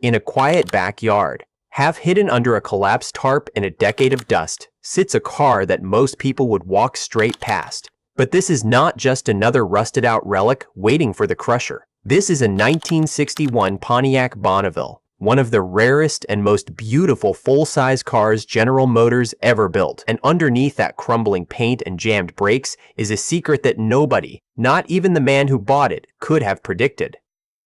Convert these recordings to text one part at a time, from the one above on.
In a quiet backyard, half hidden under a collapsed tarp in a decade of dust, sits a car that most people would walk straight past. But this is not just another rusted-out relic waiting for the crusher. This is a 1961 Pontiac Bonneville, one of the rarest and most beautiful full-size cars General Motors ever built. And underneath that crumbling paint and jammed brakes is a secret that nobody, not even the man who bought it, could have predicted.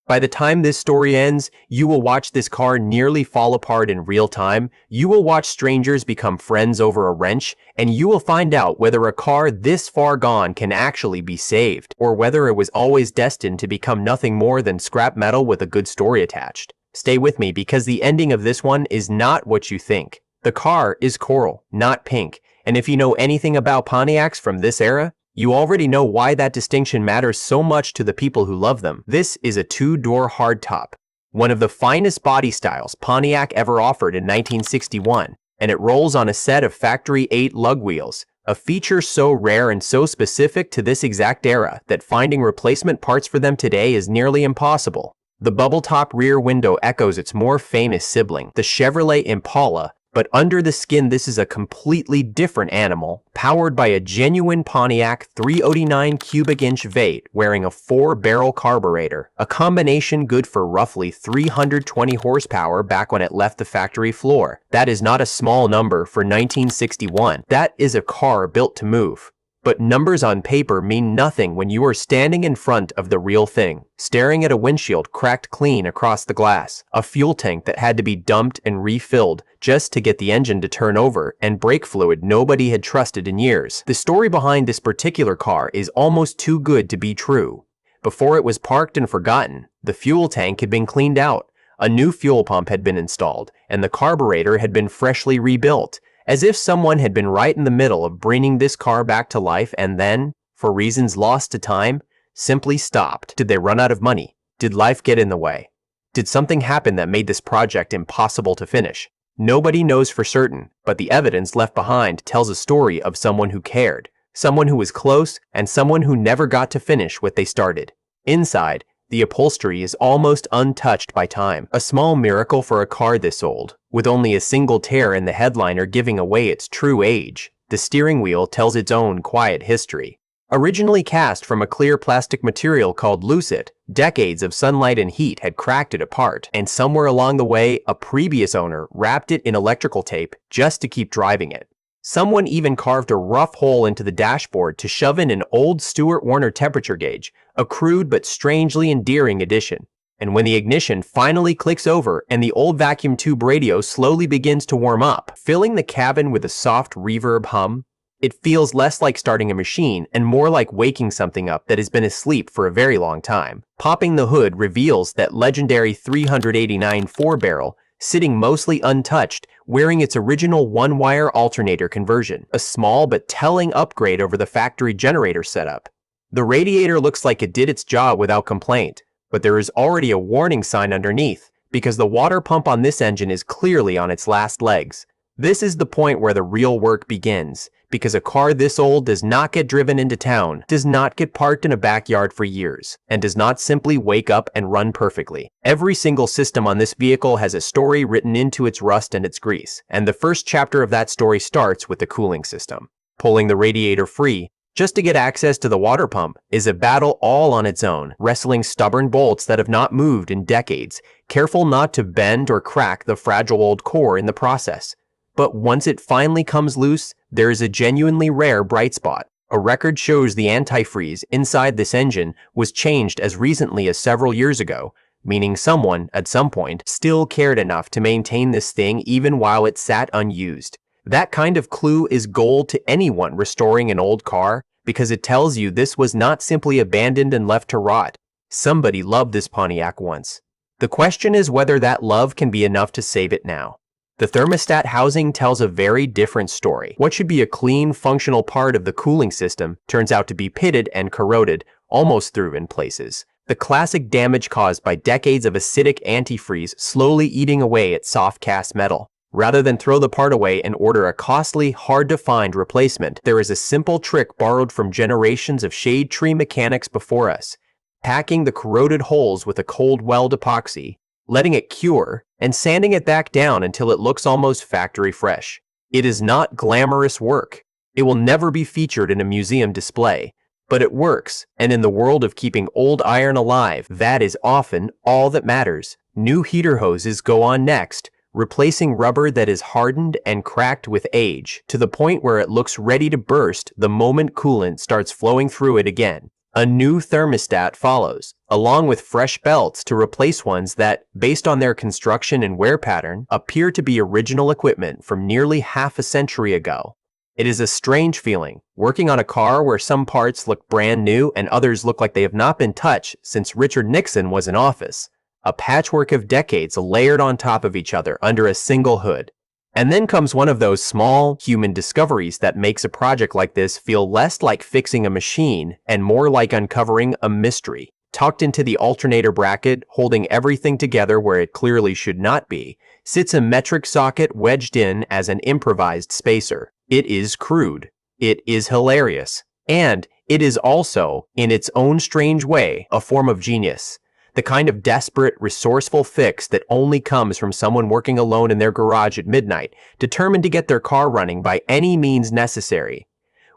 By the time this story ends, you will watch this car nearly fall apart in real time, you will watch strangers become friends over a wrench, and you will find out whether a car this far gone can actually be saved, or whether it was always destined to become nothing more than scrap metal with a good story attached. Stay with me because the ending of this one is not what you think. The car is coral, not pink, and if you know anything about Pontiacs from this era, you already know why that distinction matters so much to the people who love them. This is a two-door hardtop, one of the finest body styles Pontiac ever offered in 1961, and it rolls on a set of factory 8 lug wheels, a feature so rare and so specific to this exact era that finding replacement parts for them today is nearly impossible. The bubble-top rear window echoes its more famous sibling, the Chevrolet Impala, but under the skin this is a completely different animal, powered by a genuine Pontiac 309 cubic inch V8 wearing a 4-barrel carburetor, a combination good for roughly 320 horsepower back when it left the factory floor. That is not a small number for 1961. That is a car built to move. But numbers on paper mean nothing when you are standing in front of the real thing, staring at a windshield cracked clean across the glass, a fuel tank that had to be dumped and refilled just to get the engine to turn over, and brake fluid nobody had trusted in years. The story behind this particular car is almost too good to be true. Before it was parked and forgotten, the fuel tank had been cleaned out, a new fuel pump had been installed, and the carburetor had been freshly rebuilt, as if someone had been right in the middle of bringing this car back to life and then, for reasons lost to time, simply stopped. Did they run out of money? Did life get in the way? Did something happen that made this project impossible to finish? Nobody knows for certain, but the evidence left behind tells a story of someone who cared, someone who was close, and someone who never got to finish what they started. Inside, the upholstery is almost untouched by time, a small miracle for a car this old, with only a single tear in the headliner giving away its true age. The steering wheel tells its own quiet history. Originally cast from a clear plastic material called lucite, decades of sunlight and heat had cracked it apart, and somewhere along the way, a previous owner wrapped it in electrical tape just to keep driving it. Someone even carved a rough hole into the dashboard to shove in an old Stuart Warner temperature gauge, a crude but strangely endearing addition. And when the ignition finally clicks over and the old vacuum tube radio slowly begins to warm up, filling the cabin with a soft reverb hum, it feels less like starting a machine and more like waking something up that has been asleep for a very long time. Popping the hood reveals that legendary 389 4-barrel, sitting mostly untouched, wearing its original one-wire alternator conversion, a small but telling upgrade over the factory generator setup. The radiator looks like it did its job without complaint, but there is already a warning sign underneath, because the water pump on this engine is clearly on its last legs. This is the point where the real work begins, because a car this old does not get driven into town, does not get parked in a backyard for years, and does not simply wake up and run perfectly. Every single system on this vehicle has a story written into its rust and its grease, and the first chapter of that story starts with the cooling system. Pulling the radiator free, just to get access to the water pump, is a battle all on its own, wrestling stubborn bolts that have not moved in decades, careful not to bend or crack the fragile old core in the process. But once it finally comes loose, there is a genuinely rare bright spot. A record shows the antifreeze inside this engine was changed as recently as several years ago, meaning someone, at some point, still cared enough to maintain this thing even while it sat unused. That kind of clue is gold to anyone restoring an old car, because it tells you this was not simply abandoned and left to rot. Somebody loved this Pontiac once. The question is whether that love can be enough to save it now. The thermostat housing tells a very different story. What should be a clean, functional part of the cooling system turns out to be pitted and corroded, almost through in places. The classic damage caused by decades of acidic antifreeze slowly eating away at soft cast metal. Rather than throw the part away and order a costly, hard-to-find replacement, there is a simple trick borrowed from generations of shade tree mechanics before us. Packing the corroded holes with a cold weld epoxy, letting it cure, and sanding it back down until it looks almost factory fresh. It is not glamorous work. It will never be featured in a museum display, but it works, and in the world of keeping old iron alive, that is often all that matters. New heater hoses go on next, replacing rubber that is hardened and cracked with age, to the point where it looks ready to burst the moment coolant starts flowing through it again. A new thermostat follows, along with fresh belts to replace ones that, based on their construction and wear pattern, appear to be original equipment from nearly half a century ago. It is a strange feeling, working on a car where some parts look brand new and others look like they have not been touched since Richard Nixon was in office. A patchwork of decades layered on top of each other under a single hood. And then comes one of those small, human discoveries that makes a project like this feel less like fixing a machine and more like uncovering a mystery. Tucked into the alternator bracket, holding everything together where it clearly should not be, sits a metric socket wedged in as an improvised spacer. It is crude. It is hilarious. And it is also, in its own strange way, a form of genius. The kind of desperate, resourceful fix that only comes from someone working alone in their garage at midnight, determined to get their car running by any means necessary.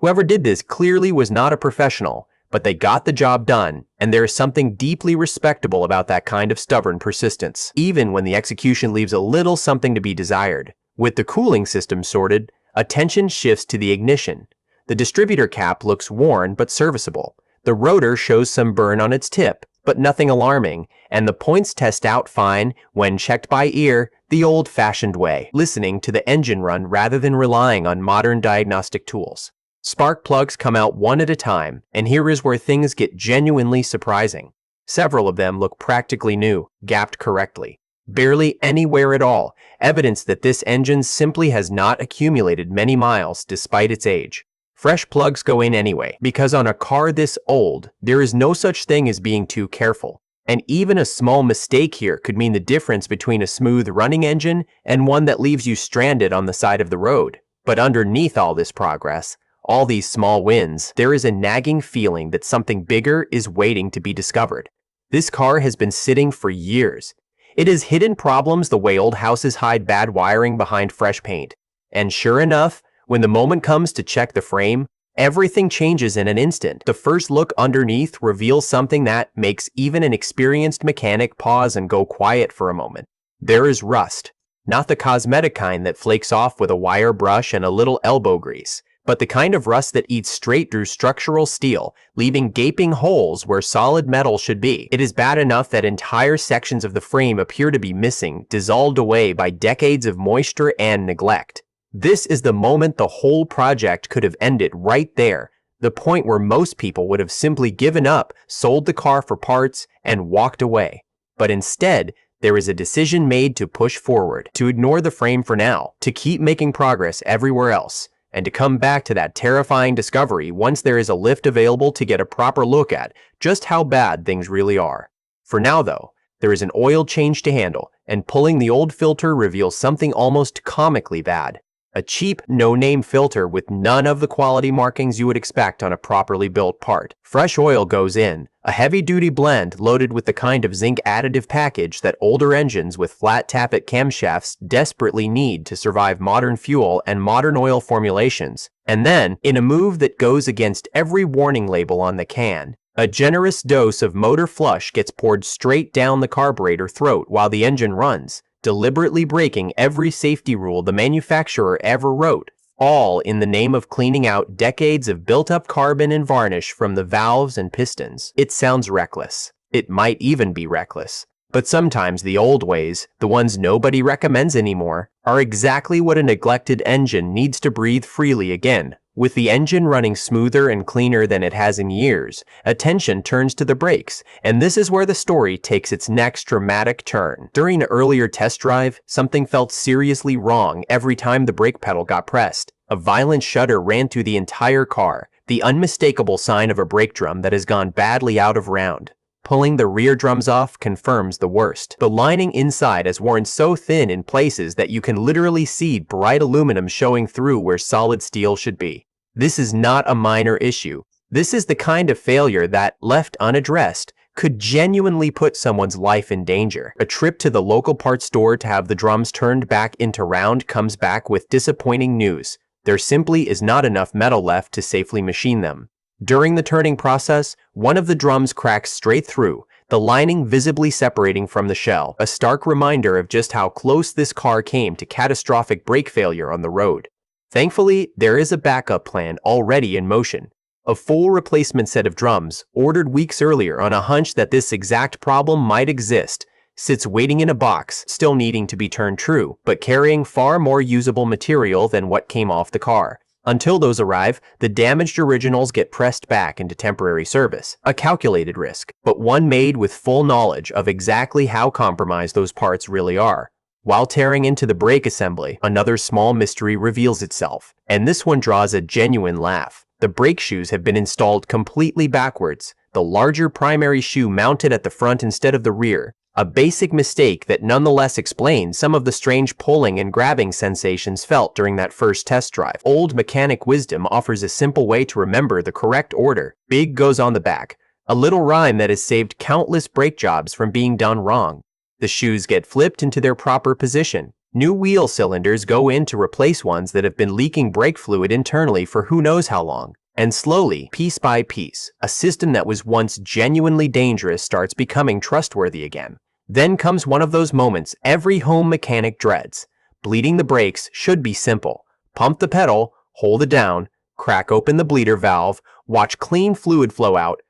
Whoever did this clearly was not a professional, but they got the job done, and there is something deeply respectable about that kind of stubborn persistence, even when the execution leaves a little something to be desired. With the cooling system sorted, attention shifts to the ignition. The distributor cap looks worn but serviceable. The rotor shows some burn on its tip, but nothing alarming, and the points test out fine when checked by ear the old-fashioned way, listening to the engine run rather than relying on modern diagnostic tools. Spark plugs come out one at a time, and here is where things get genuinely surprising. Several of them look practically new, gapped correctly. Barely anywhere at all, evidence that this engine simply has not accumulated many miles despite its age. Fresh plugs go in anyway, because on a car this old, there is no such thing as being too careful. And even a small mistake here could mean the difference between a smooth running engine and one that leaves you stranded on the side of the road. But underneath all this progress, all these small wins, there is a nagging feeling that something bigger is waiting to be discovered. This car has been sitting for years. It has hidden problems the way old houses hide bad wiring behind fresh paint. And sure enough, when the moment comes to check the frame, everything changes in an instant. The first look underneath reveals something that makes even an experienced mechanic pause and go quiet for a moment. There is rust. Not the cosmetic kind that flakes off with a wire brush and a little elbow grease, but the kind of rust that eats straight through structural steel, leaving gaping holes where solid metal should be. It is bad enough that entire sections of the frame appear to be missing, dissolved away by decades of moisture and neglect. This is the moment the whole project could have ended right there, the point where most people would have simply given up, sold the car for parts, and walked away. But instead, there is a decision made to push forward, to ignore the frame for now, to keep making progress everywhere else, and to come back to that terrifying discovery once there is a lift available to get a proper look at just how bad things really are. For now though, there is an oil change to handle, and pulling the old filter reveals something almost comically bad. A cheap, no-name filter with none of the quality markings you would expect on a properly built part. Fresh oil goes in, a heavy-duty blend loaded with the kind of zinc additive package that older engines with flat tappet camshafts desperately need to survive modern fuel and modern oil formulations. And then, in a move that goes against every warning label on the can, a generous dose of motor flush gets poured straight down the carburetor throat while the engine runs, deliberately breaking every safety rule the manufacturer ever wrote, all in the name of cleaning out decades of built-up carbon and varnish from the valves and pistons. It sounds reckless. It might even be reckless. But sometimes the old ways, the ones nobody recommends anymore, are exactly what a neglected engine needs to breathe freely again. With the engine running smoother and cleaner than it has in years, attention turns to the brakes, and this is where the story takes its next dramatic turn. During an earlier test drive, something felt seriously wrong every time the brake pedal got pressed. A violent shudder ran through the entire car, the unmistakable sign of a brake drum that has gone badly out of round. Pulling the rear drums off confirms the worst. The lining inside has worn so thin in places that you can literally see bright aluminum showing through where solid steel should be. This is not a minor issue. This is the kind of failure that, left unaddressed, could genuinely put someone's life in danger. A trip to the local parts store to have the drums turned back into round comes back with disappointing news. There simply is not enough metal left to safely machine them. During the turning process, one of the drums cracks straight through, the lining visibly separating from the shell, a stark reminder of just how close this car came to catastrophic brake failure on the road. Thankfully, there is a backup plan already in motion. A full replacement set of drums, ordered weeks earlier on a hunch that this exact problem might exist, sits waiting in a box, still needing to be turned true, but carrying far more usable material than what came off the car. Until those arrive, the damaged originals get pressed back into temporary service, a calculated risk, but one made with full knowledge of exactly how compromised those parts really are. While tearing into the brake assembly, another small mystery reveals itself, and this one draws a genuine laugh. The brake shoes have been installed completely backwards, the larger primary shoe mounted at the front instead of the rear, a basic mistake that nonetheless explains some of the strange pulling and grabbing sensations felt during that first test drive. Old mechanic wisdom offers a simple way to remember the correct order. Big goes on the back, a little rhyme that has saved countless brake jobs from being done wrong. The shoes get flipped into their proper position. New wheel cylinders go in to replace ones that have been leaking brake fluid internally for who knows how long. And slowly, piece by piece, a system that was once genuinely dangerous starts becoming trustworthy again. Then comes one of those moments every home mechanic dreads. Bleeding the brakes should be simple. Pump the pedal, hold it down, crack open the bleeder valve, watch clean fluid flow out,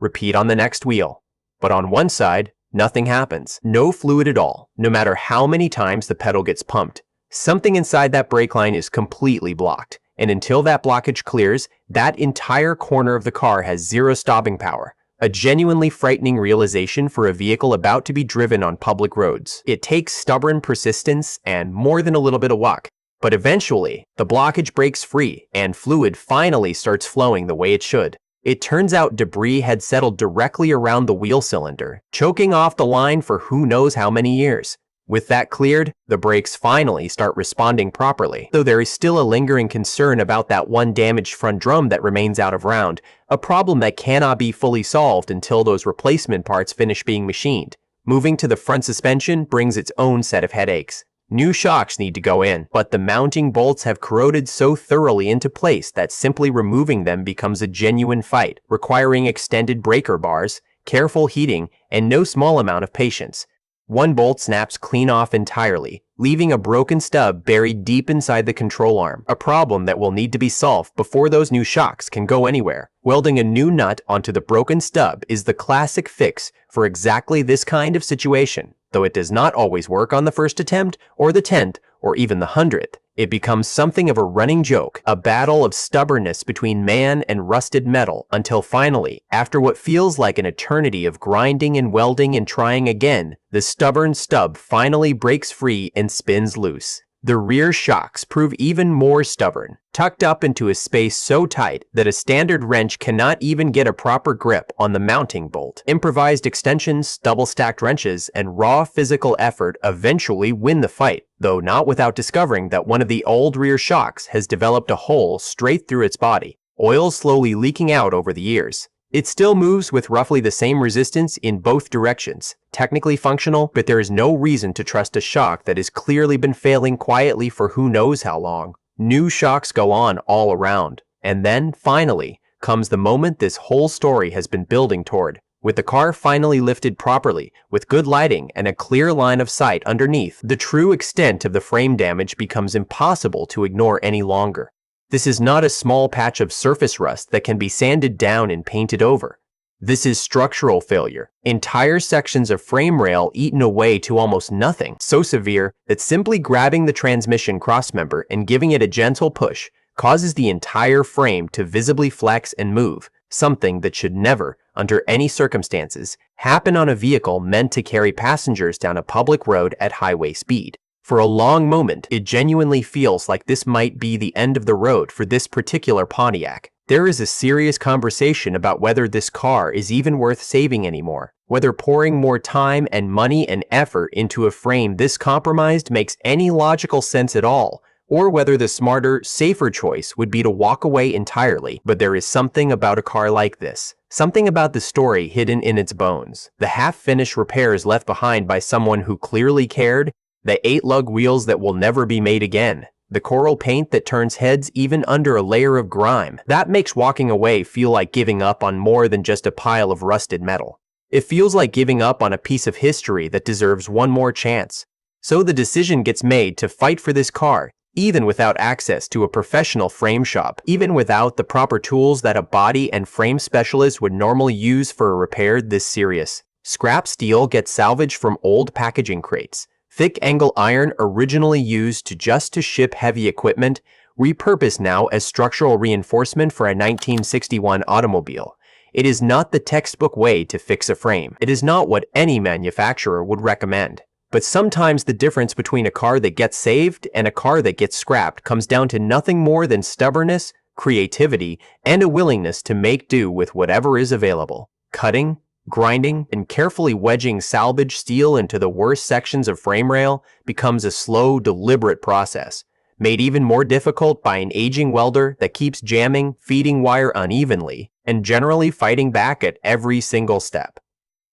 repeat on the next wheel. But on one side, nothing happens. No fluid at all, no matter how many times the pedal gets pumped. Something inside that brake line is completely blocked, and until that blockage clears, that entire corner of the car has zero stopping power. A genuinely frightening realization for a vehicle about to be driven on public roads. It takes stubborn persistence and more than a little bit of luck. But eventually, the blockage breaks free and fluid finally starts flowing the way it should. It turns out debris had settled directly around the wheel cylinder, choking off the line for who knows how many years. With that cleared, the brakes finally start responding properly, though there is still a lingering concern about that one damaged front drum that remains out of round, a problem that cannot be fully solved until those replacement parts finish being machined. Moving to the front suspension brings its own set of headaches. New shocks need to go in, but the mounting bolts have corroded so thoroughly into place that simply removing them becomes a genuine fight, requiring extended breaker bars, careful heating, and no small amount of patience. One bolt snaps clean off entirely, leaving a broken stub buried deep inside the control arm, a problem that will need to be solved before those new shocks can go anywhere. Welding a new nut onto the broken stub is the classic fix for exactly this kind of situation. Though it does not always work on the first attempt, or the 10th, or even the 100th, it becomes something of a running joke, a battle of stubbornness between man and rusted metal, until finally, after what feels like an eternity of grinding and welding and trying again, the stubborn stub finally breaks free and spins loose. The rear shocks prove even more stubborn, tucked up into a space so tight that a standard wrench cannot even get a proper grip on the mounting bolt. Improvised extensions, double-stacked wrenches, and raw physical effort eventually win the fight, though not without discovering that one of the old rear shocks has developed a hole straight through its body, oil slowly leaking out over the years. It still moves with roughly the same resistance in both directions. Technically functional, but there is no reason to trust a shock that has clearly been failing quietly for who knows how long. New shocks go on all around. And then, finally, comes the moment this whole story has been building toward. With the car finally lifted properly, with good lighting and a clear line of sight underneath, the true extent of the frame damage becomes impossible to ignore any longer. This is not a small patch of surface rust that can be sanded down and painted over. This is structural failure. Entire sections of frame rail eaten away to almost nothing, so severe that simply grabbing the transmission crossmember and giving it a gentle push causes the entire frame to visibly flex and move, something that should never, under any circumstances, happen on a vehicle meant to carry passengers down a public road at highway speed. For a long moment, it genuinely feels like this might be the end of the road for this particular Pontiac. There is a serious conversation about whether this car is even worth saving anymore, whether pouring more time and money and effort into a frame this compromised makes any logical sense at all, or whether the smarter, safer choice would be to walk away entirely. But there is something about a car like this. Something about the story hidden in its bones. The half-finished repairs left behind by someone who clearly cared. The 8 lug wheels that will never be made again. The coral paint that turns heads even under a layer of grime. That makes walking away feel like giving up on more than just a pile of rusted metal. It feels like giving up on a piece of history that deserves one more chance. So the decision gets made to fight for this car, even without access to a professional frame shop, even without the proper tools that a body and frame specialist would normally use for a repair this serious. Scrap steel gets salvaged from old packaging crates. Thick angle iron originally used to ship heavy equipment, repurposed now as structural reinforcement for a 1961 automobile. It is not the textbook way to fix a frame. It is not what any manufacturer would recommend. But sometimes the difference between a car that gets saved and a car that gets scrapped comes down to nothing more than stubbornness, creativity, and a willingness to make do with whatever is available. Cutting, grinding, and carefully wedging salvaged steel into the worst sections of frame rail becomes a slow, deliberate process, made even more difficult by an aging welder that keeps jamming, feeding wire unevenly, and generally fighting back at every single step.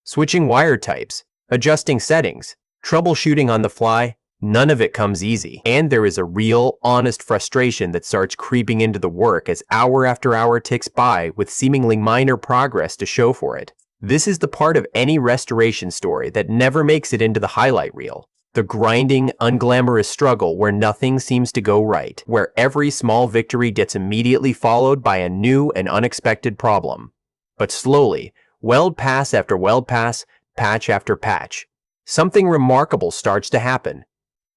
Switching wire types, adjusting settings, troubleshooting on the fly, none of it comes easy. And there is a real, honest frustration that starts creeping into the work as hour after hour ticks by with seemingly minor progress to show for it. This is the part of any restoration story that never makes it into the highlight reel. The grinding, unglamorous struggle where nothing seems to go right, where every small victory gets immediately followed by a new and unexpected problem. But slowly, weld pass after weld pass, patch after patch, something remarkable starts to happen.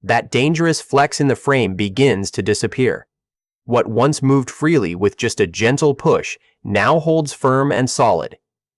That dangerous flex in the frame begins to disappear. What once moved freely with just a gentle push now holds firm and solid.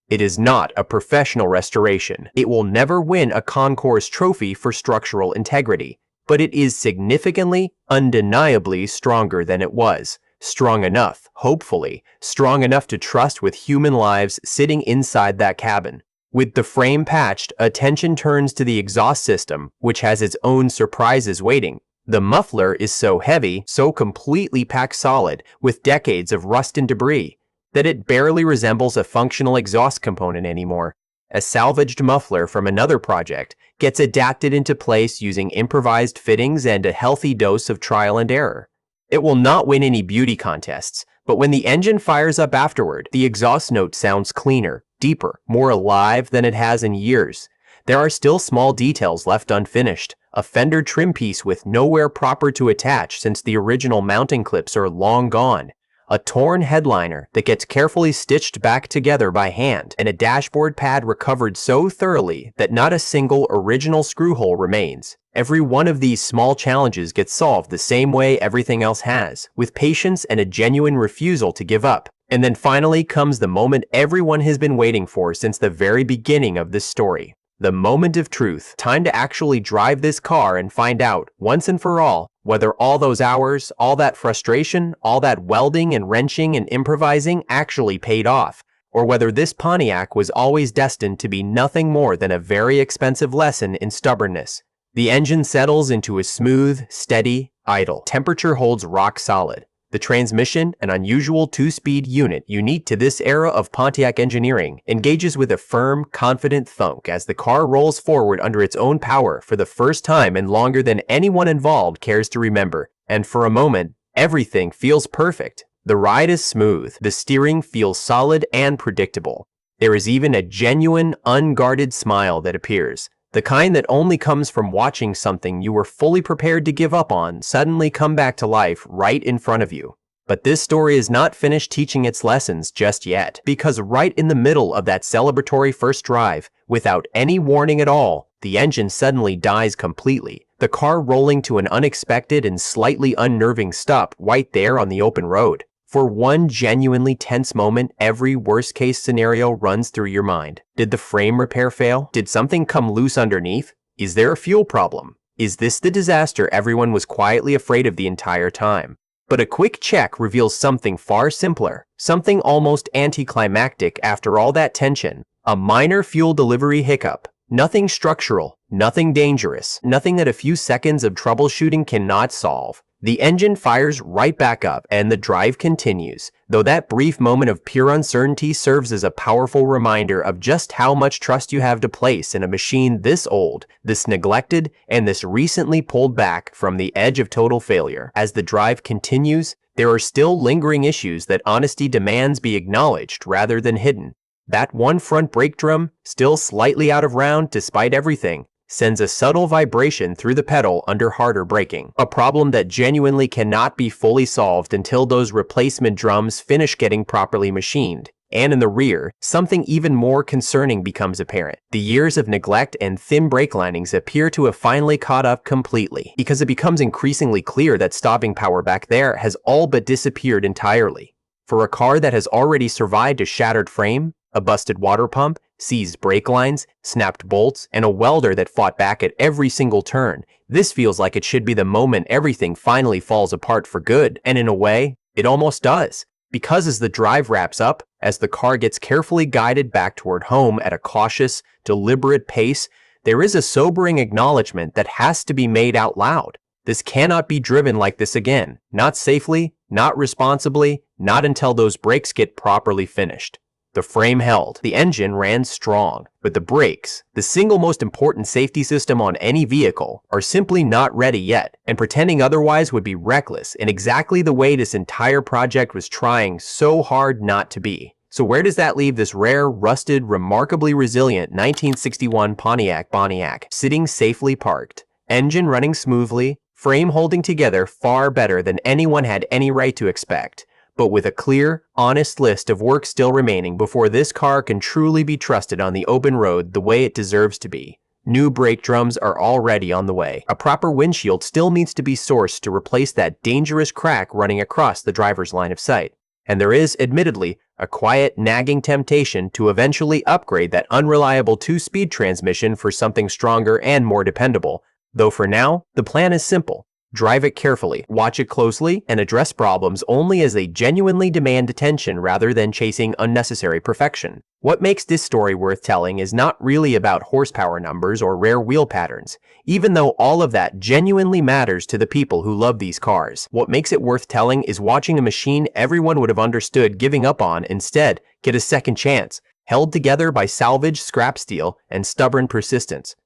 It is not a professional restoration. It will never win a concours trophy for structural integrity, but it is significantly, undeniably stronger than it was. Strong enough, hopefully, strong enough to trust with human lives sitting inside that cabin. With the frame patched, attention turns to the exhaust system, which has its own surprises waiting. The muffler is so heavy, so completely packed solid, with decades of rust and debris, that it barely resembles a functional exhaust component anymore. A salvaged muffler from another project gets adapted into place using improvised fittings and a healthy dose of trial and error. It will not win any beauty contests, but when the engine fires up afterward, the exhaust note sounds cleaner, deeper, more alive than it has in years. There are still small details left unfinished. A fender trim piece with nowhere proper to attach since the original mounting clips are long gone. A torn headliner that gets carefully stitched back together by hand, and a dashboard pad recovered so thoroughly that not a single original screw hole remains. Every one of these small challenges gets solved the same way everything else has, with patience and a genuine refusal to give up. And then finally comes the moment everyone has been waiting for since the very beginning of this story. The moment of truth. Time to actually drive this car and find out, once and for all, whether all those hours, all that frustration, all that welding and wrenching and improvising actually paid off, or whether this Pontiac was always destined to be nothing more than a very expensive lesson in stubbornness. The engine settles into a smooth, steady idle. Temperature holds rock solid. The transmission, an unusual 2-speed unit unique to this era of Pontiac engineering, engages with a firm, confident thunk as the car rolls forward under its own power for the first time and longer than anyone involved cares to remember. And for a moment, everything feels perfect. The ride is smooth. The steering feels solid and predictable. There is even a genuine, unguarded smile that appears. The kind that only comes from watching something you were fully prepared to give up on suddenly come back to life right in front of you. But this story is not finished teaching its lessons just yet, because right in the middle of that celebratory first drive, without any warning at all, the engine suddenly dies completely, the car rolling to an unexpected and slightly unnerving stop right there on the open road. For one genuinely tense moment, every worst-case scenario runs through your mind. Did the frame repair fail? Did something come loose underneath? Is there a fuel problem? Is this the disaster everyone was quietly afraid of the entire time? But a quick check reveals something far simpler, something almost anticlimactic after all that tension. A minor fuel delivery hiccup. Nothing structural, nothing dangerous, nothing that a few seconds of troubleshooting cannot solve. The engine fires right back up and the drive continues, though that brief moment of pure uncertainty serves as a powerful reminder of just how much trust you have to place in a machine this old, this neglected, and this recently pulled back from the edge of total failure. As the drive continues, there are still lingering issues that honesty demands be acknowledged rather than hidden. That one front brake drum, still slightly out of round despite everything, sends a subtle vibration through the pedal under harder braking, a problem that genuinely cannot be fully solved until those replacement drums finish getting properly machined. And in the rear, something even more concerning becomes apparent. The years of neglect and thin brake linings appear to have finally caught up completely, because it becomes increasingly clear that stopping power back there has all but disappeared entirely. For a car that has already survived a shattered frame, a busted water pump, seized brake lines, snapped bolts, and a welder that fought back at every single turn, this feels like it should be the moment everything finally falls apart for good. And in a way, it almost does. Because as the drive wraps up, as the car gets carefully guided back toward home at a cautious, deliberate pace, there is a sobering acknowledgement that has to be made out loud. This cannot be driven like this again. Not safely, not responsibly, not until those brakes get properly finished. The frame held, the engine ran strong, but the brakes, the single most important safety system on any vehicle, are simply not ready yet, and pretending otherwise would be reckless in exactly the way this entire project was trying so hard not to be. So where does that leave this rare, rusted, remarkably resilient 1961 Pontiac Bonneville, sitting safely parked, engine running smoothly, frame holding together far better than anyone had any right to expect, but with a clear, honest list of work still remaining before this car can truly be trusted on the open road the way it deserves to be. New brake drums are already on the way. A proper windshield still needs to be sourced to replace that dangerous crack running across the driver's line of sight. And there is, admittedly, a quiet, nagging temptation to eventually upgrade that unreliable 2-speed transmission for something stronger and more dependable. Though for now, the plan is simple. Drive it carefully, watch it closely, and address problems only as they genuinely demand attention rather than chasing unnecessary perfection. What makes this story worth telling is not really about horsepower numbers or rare wheel patterns, even though all of that genuinely matters to the people who love these cars. What makes it worth telling is watching a machine everyone would have understood giving up on instead get a second chance, held together by salvaged scrap steel and stubborn persistence.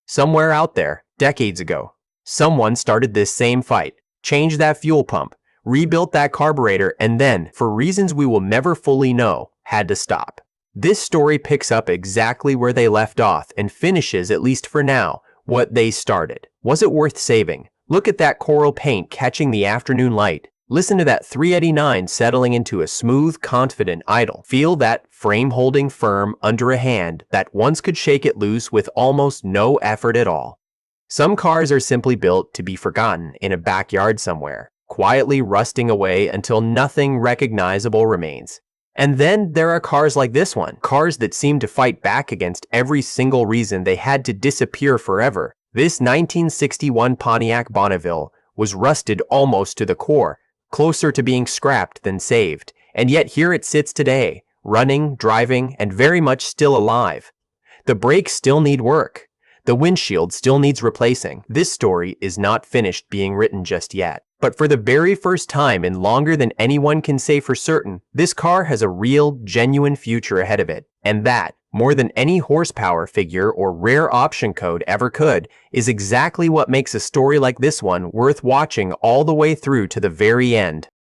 Somewhere out there, decades ago, someone started this same fight, changed that fuel pump, rebuilt that carburetor, and then, for reasons we will never fully know, had to stop. This story picks up exactly where they left off and finishes, at least for now, what they started. Was it worth saving? Look at that coral paint catching the afternoon light. Listen to that 389 settling into a smooth, confident idle. Feel that frame holding firm under a hand that once could shake it loose with almost no effort at all. Some cars are simply built to be forgotten in a backyard somewhere, quietly rusting away until nothing recognizable remains. And then there are cars like this one, cars that seem to fight back against every single reason they had to disappear forever. This 1961 Pontiac Bonneville was rusted almost to the core, closer to being scrapped than saved, and yet here it sits today, running, driving, and very much still alive. The brakes still need work. The windshield still needs replacing. This story is not finished being written just yet. But for the very first time in longer than anyone can say for certain, this car has a real, genuine future ahead of it. And that, more than any horsepower figure or rare option code ever could, is exactly what makes a story like this one worth watching all the way through to the very end.